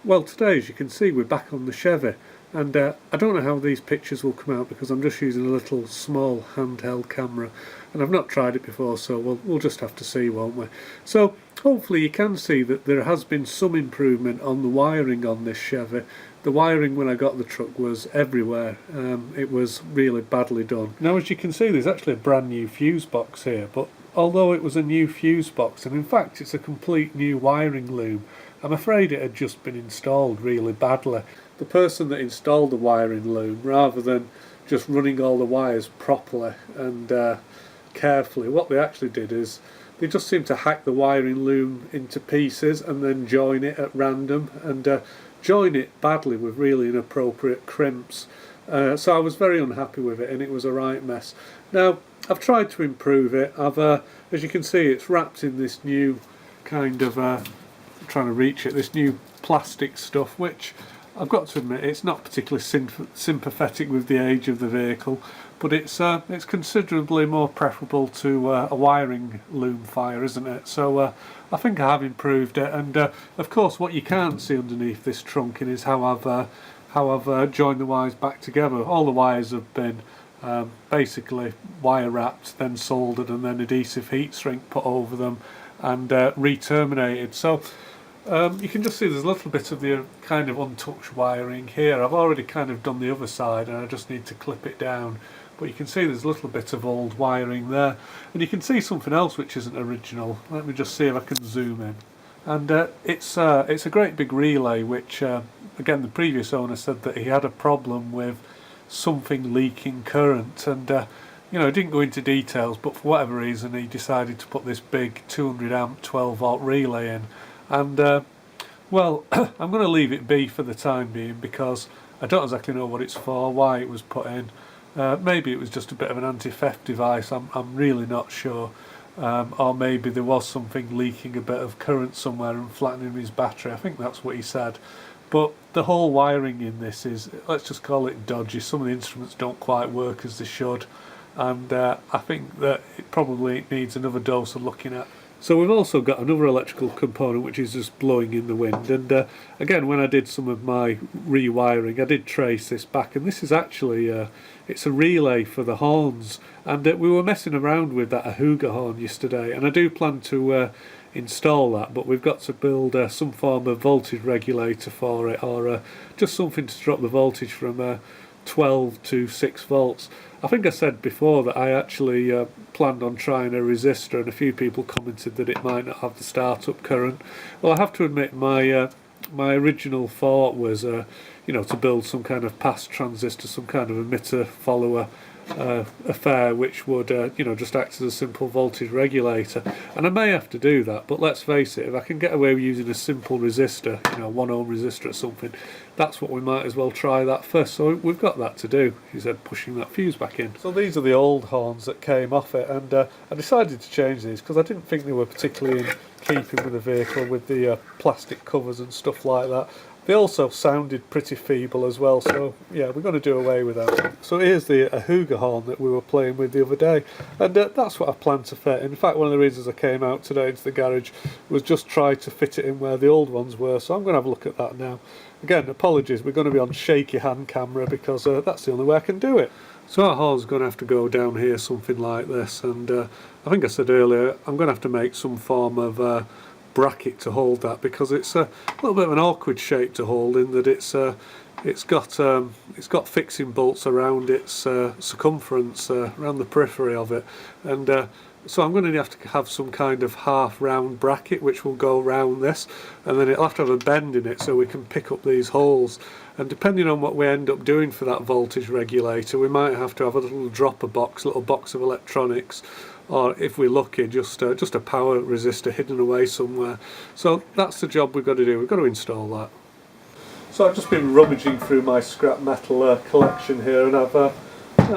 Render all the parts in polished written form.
Well, today, as you can see, we're back on the Chevy, and I don't know how these pictures will come out because I'm just using a little small handheld camera, and I've not tried it before, so we'll just have to see, won't we? So hopefully you can see that there has been some improvement on the wiring on this Chevy. The wiring when I got the truck was everywhere. It was really badly done. Now, as you can see, there's actually a brand new fuse box here, but although it was a new fuse box, and in fact it's a complete new wiring loom, I'm afraid it had just been installed really badly. The person that installed the wiring loom, rather than just running all the wires properly and carefully, what they actually did is they just seemed to hack the wiring loom into pieces and then join it at random, and join it badly with really inappropriate crimps. So I was very unhappy with it, and it was a right mess. Now, I've tried to improve it. As you can see, it's wrapped in this new kind of trying to reach it, this new plastic stuff, which I've got to admit it's not particularly sympathetic with the age of the vehicle, but it's considerably more preferable to a wiring loom fire, isn't it? So I think I have improved it, and of course what you can't see underneath this trunking is how I've joined the wires back together. All the wires have been basically wire wrapped, then soldered, and then adhesive heat shrink put over them and re-terminated. So you can just see there's a little bit of the kind of untouched wiring here. I've already kind of done the other side and I just need to clip it down, but you can see there's a little bit of old wiring there, and you can see something else which isn't original. Let me just see if I can zoom in, and it's a great big relay which again the previous owner said that he had a problem with something leaking current, and you know, he didn't go into details, but for whatever reason he decided to put this big 200 amp 12 volt relay in. And well, I'm going to leave it be for the time being because I don't exactly know what it's for, why it was put in. Maybe it was just a bit of an anti-theft device, I'm really not sure. Or maybe there was something leaking a bit of current somewhere and flattening his battery. I think that's what he said. But the whole wiring in this is, let's just call it dodgy. Some of the instruments don't quite work as they should, and I think that it probably needs another dose of looking at. So we've also got another electrical component which is just blowing in the wind, and again, when I did some of my rewiring I did trace this back, and this is actually it's a relay for the horns, and we were messing around with that Ahuga horn yesterday, and I do plan to install that, but we've got to build some form of voltage regulator for it, or just something to drop the voltage from 12 to 6 volts. I think I said before that I actually planned on trying a resistor, and a few people commented that it might not have the startup current. Well, I have to admit my original thought was you know, to build some kind of pass transistor, some kind of emitter follower affair which would you know, just act as a simple voltage regulator, and I may have to do that, but let's face it, if I can get away with using a simple resistor, you know, 1 ohm resistor or something, that's what we might as well try that first. So we've got that to do, he said, pushing that fuse back in. So these are the old horns that came off it, and I decided to change these because I didn't think they were particularly in keeping with the vehicle, with the plastic covers and stuff like that. They also sounded pretty feeble as well, so yeah, we're going to do away with that. So here's the Ahuga horn that we were playing with the other day, and that's what I planned to fit. In fact, one of the reasons I came out today into the garage was just try to fit it in where the old ones were, so I'm going to have a look at that now. Again, apologies, we're going to be on shaky hand camera because that's the only way I can do it. So our horn's going to have to go down here, something like this, and I think I said earlier, I'm going to have to make some form of bracket to hold that, because it's a little bit of an awkward shape to hold, in that it's got fixing bolts around its circumference, around the periphery of it, and so I'm going to have to have some kind of half round bracket which will go round this, and then it'll have to have a bend in it so we can pick up these holes, and depending on what we end up doing for that voltage regulator, we might have to have a little dropper box, a little box of electronics, or if we're lucky, just a power resistor hidden away somewhere. So that's the job we've got to do, we've got to install that. So I've just been rummaging through my scrap metal collection here, and I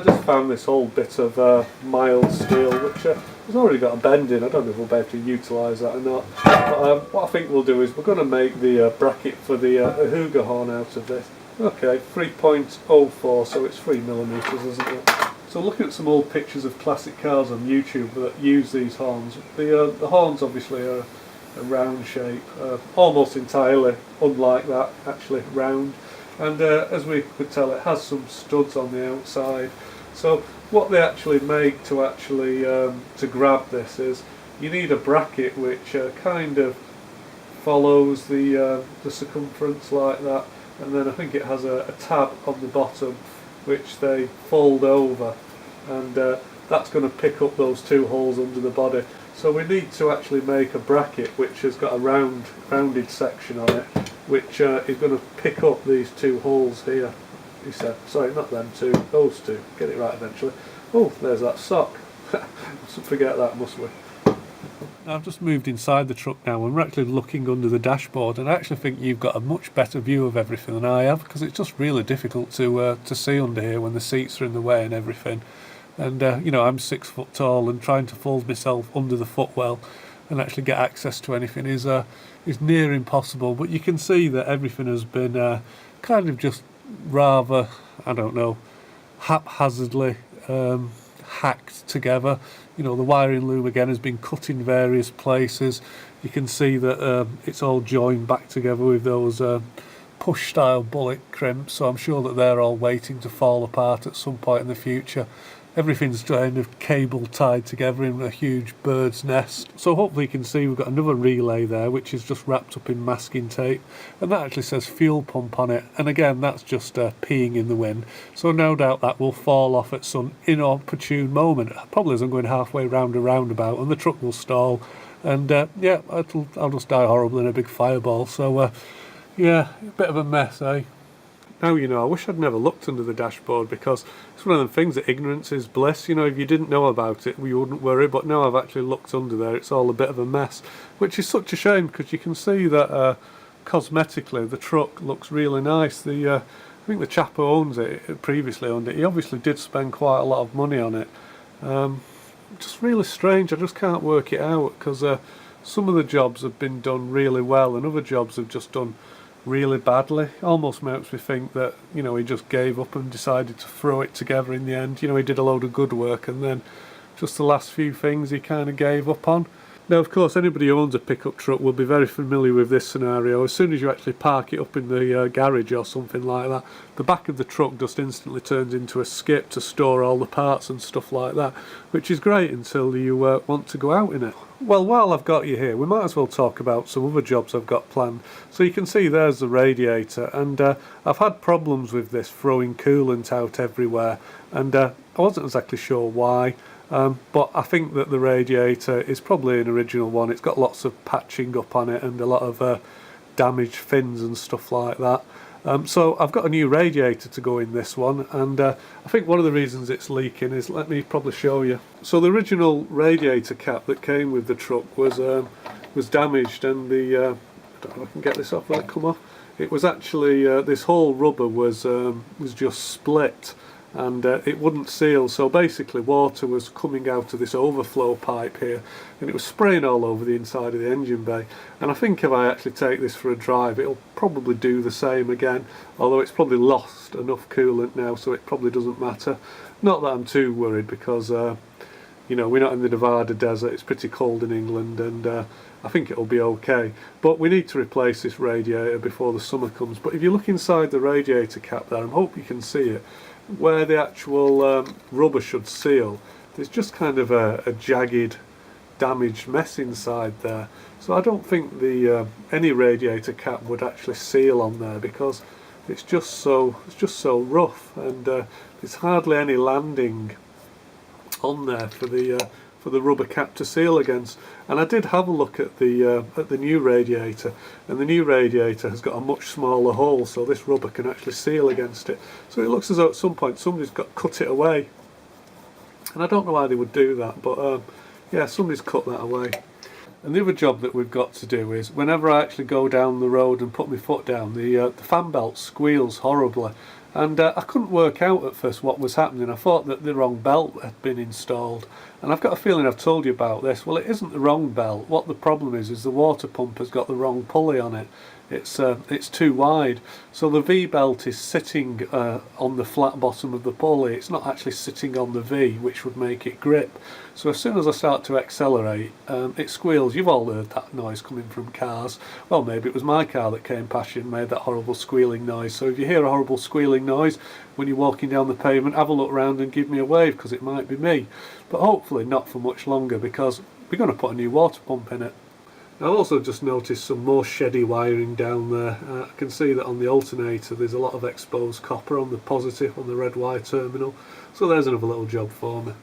just found this old bit of mild steel which has already got a bend in. I don't know if we'll be able to utilise that or not, but what I think we'll do is we're going to make the bracket for the Ahuga horn out of this. Okay, 3.04, so it's 3mm, isn't it? So looking at some old pictures of classic cars on YouTube that use these horns, the horns obviously are round shape, almost entirely unlike that, actually round. And as we could tell, it has some studs on the outside. So what they actually make to to grab this is you need a bracket which kind of follows the circumference like that, and then I think it has a tab on the bottom which they fold over, and that's going to pick up those two holes under the body. So we need to actually make a bracket which has got a rounded section on it, which is going to pick up these two holes here. He said, sorry, not them two, those two. Get it right eventually. Oh, there's that sock. Mustn't forget that, must we? I've just moved inside the truck now and we're actually looking under the dashboard, and I actually think you've got a much better view of everything than I have, because it's just really difficult to see under here when the seats are in the way and everything. And you know, I'm 6 foot tall, and trying to fold myself under the footwell and actually get access to anything is near impossible. But you can see that everything has been kind of just rather, I don't know, haphazardly hacked together. You know, the wiring loom again has been cut in various places. You can see that it's all joined back together with those push style bullet crimps, so I'm sure that they're all waiting to fall apart at some point in the future. Everything's kind of cable tied together in a huge bird's nest. So hopefully you can see we've got another relay there which is just wrapped up in masking tape, and that actually says fuel pump on it, and again that's just peeing in the wind, so no doubt that will fall off at some inopportune moment, probably as I'm going halfway round a roundabout, and the truck will stall, and yeah, I'll just die horribly in a big fireball. So yeah, a bit of a mess, eh? Now, you know, I wish I'd never looked under the dashboard, because it's one of them things that ignorance is bliss. You know, if you didn't know about it, you wouldn't worry, but now I've actually looked under there, it's all a bit of a mess, which is such a shame, because you can see that cosmetically the truck looks really nice. I think the chap who owns it, previously owned it, he obviously did spend quite a lot of money on it. Just really strange, I just can't work it out, because some of the jobs have been done really well and other jobs have just done really badly. Almost makes me think that, you know, he just gave up and decided to throw it together in the end. You know, he did a load of good work and then just the last few things he kind of gave up on. Now, of course, anybody who owns a pickup truck will be very familiar with this scenario. As soon as you actually park it up in the garage or something like that, the back of the truck just instantly turns into a skip to store all the parts and stuff like that, which is great until you want to go out in it. Well, while I've got you here, we might as well talk about some other jobs I've got planned. So you can see there's the radiator, and I've had problems with this throwing coolant out everywhere, and I wasn't exactly sure why. But I think that the radiator is probably an original one. It's got lots of patching up on it and a lot of damaged fins and stuff like that. So I've got a new radiator to go in this one, and I think one of the reasons it's leaking is, let me probably show you. So the original radiator cap that came with the truck was damaged, and the I don't know if I can get this off, will it come off? It was actually this whole rubber was just split, and it wouldn't seal, so basically water was coming out of this overflow pipe here and it was spraying all over the inside of the engine bay. And I think if I actually take this for a drive, it'll probably do the same again, although it's probably lost enough coolant now so it probably doesn't matter. Not that I'm too worried, because you know, we're not in the Nevada desert, it's pretty cold in England, and I think it'll be okay. But we need to replace this radiator before the summer comes. But if you look inside the radiator cap there, I hope you can see it, where the actual rubber should seal, there's just kind of a jagged, damaged mess inside there. So I don't think the any radiator cap would actually seal on there, because it's just so rough, and there's hardly any landing on there for the rubber cap to seal against. And I did have a look at the new radiator, and the new radiator has got a much smaller hole, so this rubber can actually seal against it. So it looks as though at some point somebody's cut it away, and I don't know why they would do that, but yeah, somebody's cut that away. And the other job that we've got to do is, whenever I actually go down the road and put my foot down, the fan belt squeals horribly. And I couldn't work out at first what was happening. I thought that the wrong belt had been installed, And I've got a feeling I've told you about this. Well, it isn't the wrong belt. What the problem is the water pump has got the wrong pulley on it. It's too wide, so the V belt is sitting on the flat bottom of the pulley. It's not actually sitting on the V, which would make it grip. So as soon as I start to accelerate, it squeals. You've all heard that noise coming from cars. Well, maybe it was my car that came past you and made that horrible squealing noise. So if you hear a horrible squealing noise when you're walking down the pavement, have a look round and give me a wave, because it might be me. But hopefully not for much longer, because we're going to put a new water pump in it. I've also just noticed some more sheddy wiring down there. I can see that on the alternator there's a lot of exposed copper on the positive, on the red wire terminal. So there's another little job for me.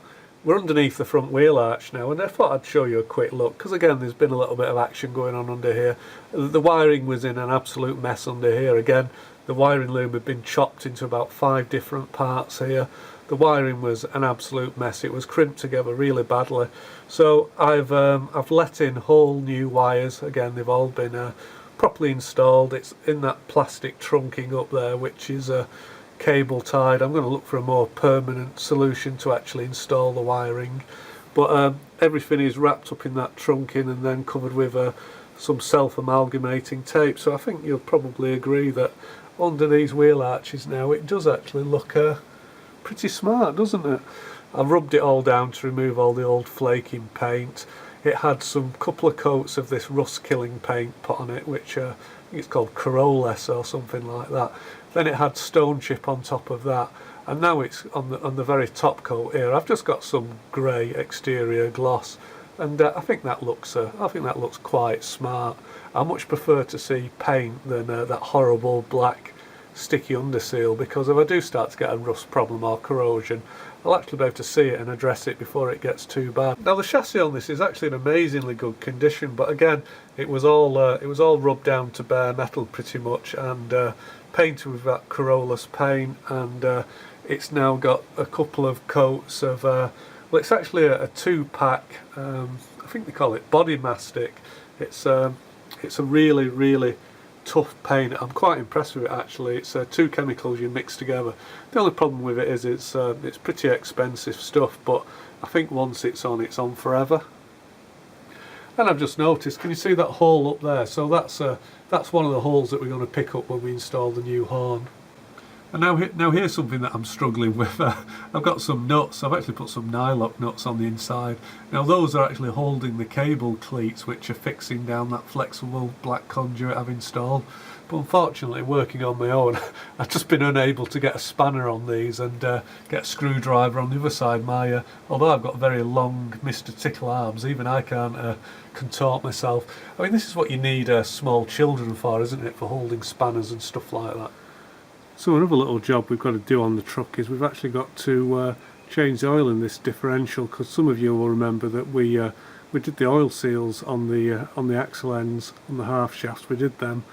We're underneath the front wheel arch now, and I thought I'd show you a quick look, because again there's been a little bit of action going on under here. The wiring was in an absolute mess under here. Again, the wiring loom had been chopped into about 5 different parts here. The wiring was an absolute mess. It was crimped together really badly. So I've let in whole new wires. Again, they've all been properly installed. It's in that plastic trunking up there, which is cable tied. I'm going to look for a more permanent solution to actually install the wiring. But everything is wrapped up in that trunking and then covered with some self-amalgamating tape. So I think you'll probably agree that under these wheel arches now it does actually look pretty smart, doesn't it? I've rubbed it all down to remove all the old flaking paint. It had some couple of coats of this rust killing paint put on it, which I think it's called Coroless or something like that. Then it had stone chip on top of that, and now it's on the very top coat here. I've just got some grey exterior gloss, and I think that looks quite smart. I much prefer to see paint than that horrible black sticky underseal, because if I do start to get a rust problem or corrosion, I'll actually be able to see it and address it before it gets too bad. Now the chassis on this is actually in amazingly good condition, but again it was all rubbed down to bare metal pretty much, and painted with that Coroless paint, and it's now got a couple of coats of well, it's actually a 2-pack, I think they call it body mastic. It's a really tough paint. I'm quite impressed with it actually. It's 2 chemicals you mix together. The only problem with it is it's pretty expensive stuff, but I think once it's on forever. And I've just noticed, can you see that hole up there? So that's one of the holes that we're going to pick up when we install the new horn. And now here's something that I'm struggling with. I've got some nuts. I've actually put some nylock nuts on the inside. Now those are actually holding the cable cleats, which are fixing down that flexible black conduit I've installed. But unfortunately, working on my own, I've just been unable to get a spanner on these and get a screwdriver on the other side. Although I've got very long Mr. Tickle arms, even I can't contort myself. I mean, this is what you need small children for, isn't it? For holding spanners and stuff like that. So another little job we've got to do on the truck is we've actually got to change the oil in this differential, because some of you will remember that we did the oil seals on the axle ends, on the half shafts. We did them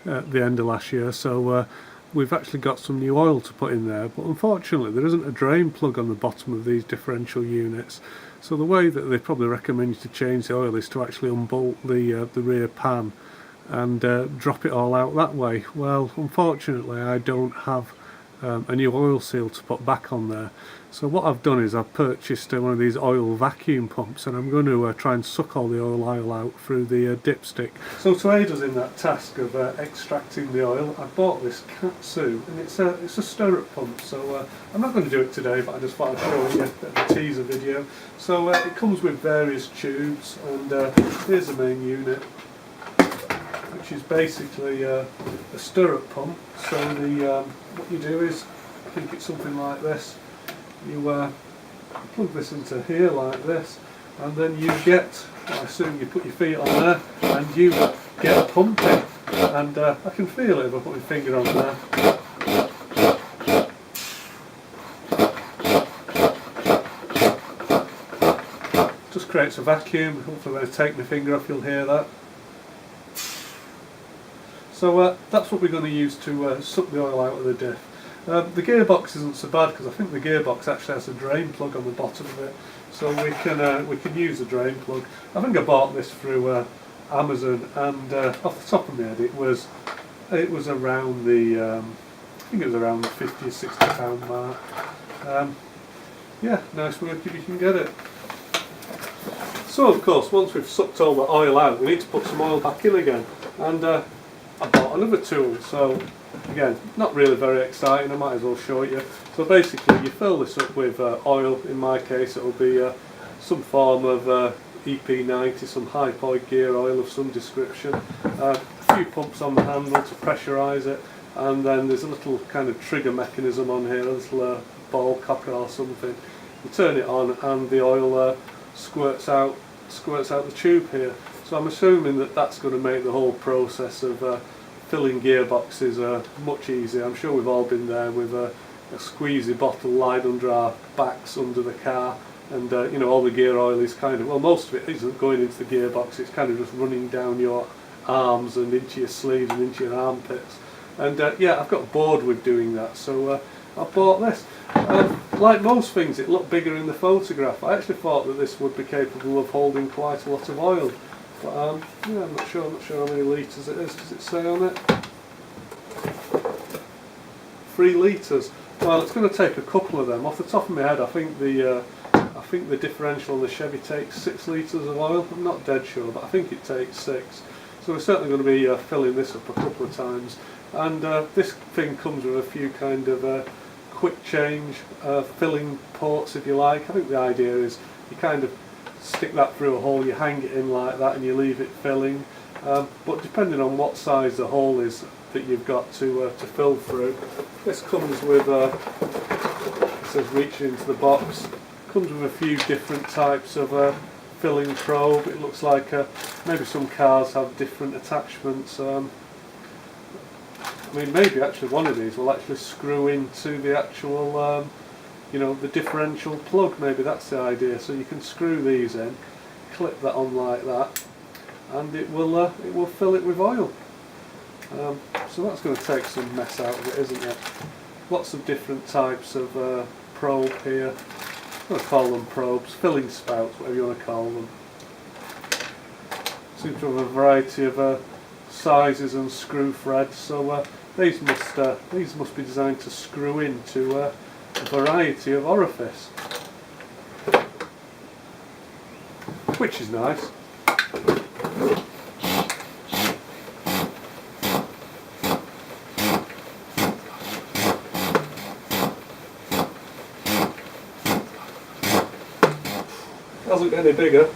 at the end of last year, so we've actually got some new oil to put in there, but unfortunately there isn't a drain plug on the bottom of these differential units. So the way that they probably recommend you to change the oil is to actually unbolt the rear pan and drop it all out that way. Well, unfortunately I don't have a new oil seal to put back on there. So what I've done is I've purchased one of these oil vacuum pumps, and I'm going to try and suck all the oil out through the dipstick. So to aid us in that task of extracting the oil, I bought this Katsu, and it's a stirrup pump. So I'm not going to do it today, but I just thought I'd show you a bit of a teaser video. So it comes with various tubes, and here's the main unit, which is basically a stirrup pump. So what you do is, I think it's something like this. You plug this into here like this, and then you get, I assume you put your feet on there, and you get a pump in. And I can feel it if I put my finger on there. Just creates a vacuum. Hopefully when I take my finger off you'll hear that. So that's what we're going to use to suck the oil out of the diff. The gearbox isn't so bad, because I think the gearbox actually has a drain plug on the bottom of it, so we can use the drain plug. I think I bought this through Amazon, and off the top of my head it was around the I think it was around the £50 or £60 mark. Yeah, nice work if you can get it. So of course, once we've sucked all the oil out, we need to put some oil back in again. And I bought another tool, so again, not really very exciting, I might as well show it you. So basically you fill this up with oil. In my case it will be some form of EP90, some hypoid gear oil of some description, a few pumps on the handle to pressurise it, and then there's a little kind of trigger mechanism on here, a little ball cocker or something. You turn it on and the oil squirts out the tube here. So I'm assuming that that's going to make the whole process of filling gearboxes much easier. I'm sure we've all been there with a squeezy bottle lying under our backs under the car, and you know, all the gear oil is kind of, well, most of it isn't going into the gearbox, it's kind of just running down your arms and into your sleeves and into your armpits. And yeah, I've got bored with doing that, so I bought this. Like most things, it looked bigger in the photograph. I actually thought that this would be capable of holding quite a lot of oil, but yeah, I'm not sure how many litres it is. Does it say on it? 3 litres. Well, it's going to take a couple of them. Off the top of my head, I think the differential on the Chevy takes 6 litres of oil. I'm not dead sure, but I think it takes 6. So we're certainly going to be filling this up a couple of times. And this thing comes with a few kind of quick change filling ports, if you like. I think the idea is you kind of stick that through a hole, you hang it in like that and you leave it filling. But depending on what size the hole is that you've got to fill through, this comes with, it says reaching into the box, comes with a few different types of filling probe. It looks like maybe some cars have different attachments. I mean, maybe actually one of these will actually screw into the actual, you know, the differential plug. Maybe that's the idea. So you can screw these in, clip that on like that, and it will fill it with oil. So that's going to take some mess out of it, isn't it? Lots of different types of probe here. I'm going to call them probes, filling spouts, whatever you want to call them. Seems to have a variety of sizes and screw threads. So these must be designed to screw into a variety of orifice, which is nice. Doesn't get any bigger.